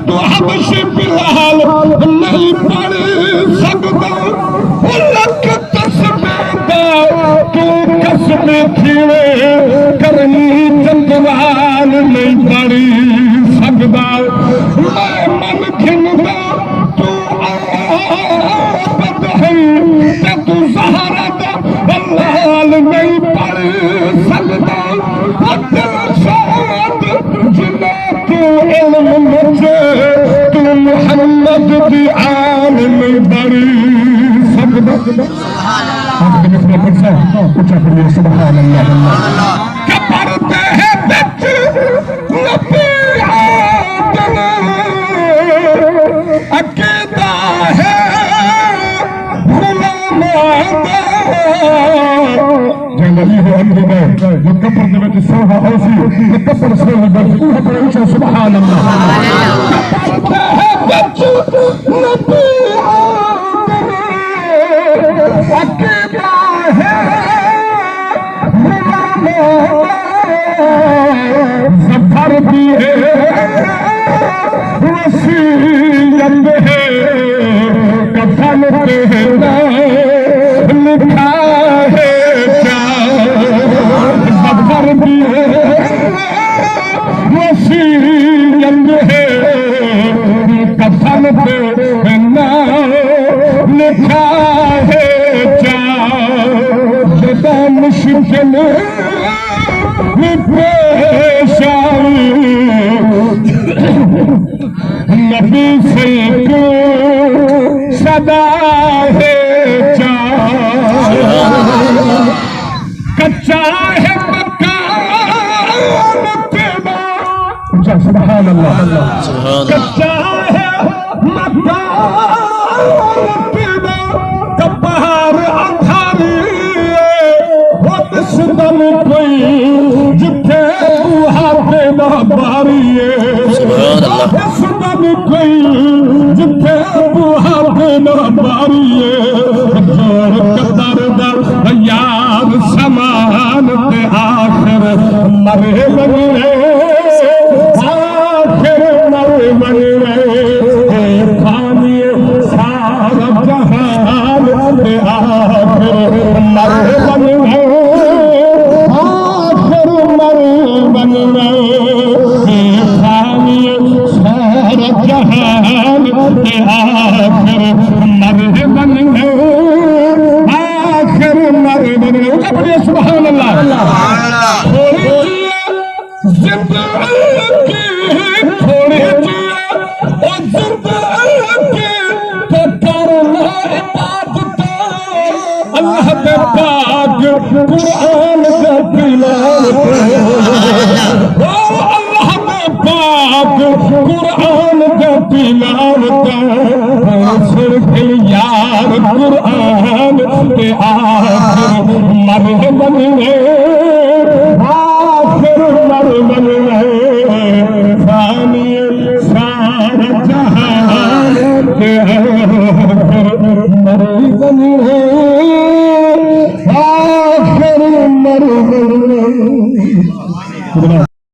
तू हबश बिलाल नहीं पढ़ सकता लख तस्बीह तू कसम थीवे करनी चंदवान नहीं पढ़ सकता मैं मन खिंदा तू आबद है तू सहारा दा बलाल नहीं पढ़ सकता तू मोहम्मद दी आन में बड़ी सकदा सुभान अल्लाह क्या पढ़ते हैं बच्चे नबी आदम अकीदा है गुलाम जंगली हो अंदर मुकब्बर ने में सोहा औसी मुकब्बर सोहा बरकूह पर ऊंचा सुभान अल्लाह है बच्चे नबी आदम अकीदा है गुलाम सफर भी है वसीयत है कफन पे लिखा है सफर भी है वसीयत है कफन पे लिखा है क्या मुश्किल पेश आई नबी से सदा है कच्चा है मकान तेरा सुभान अल्लाह कच्चा है मकान तेरा कपहार अंधारी वो दुश्मन कोई जिथे हाथ ना बारी दुश्मन कोई जिथे हाथ ना बारी कदर दा यार समान ते आखिर मरे मरे आखिर मरे मरे पानी सारा जहान ते आखिर मरे मरे आखिर मरे मरे पानी सारा जहान ते आखिर मरे मरे सुभान अल्लाह थोड़ी अल्लाह के पाक कुरान का तिलावत अल्लाह के पाक कुरान का तिलावत सिर्फ यार कुरान के आखिर मरहमन आखिर मरहमन सानी सारा जहान के आखिर मरहमन आखिर मरहमन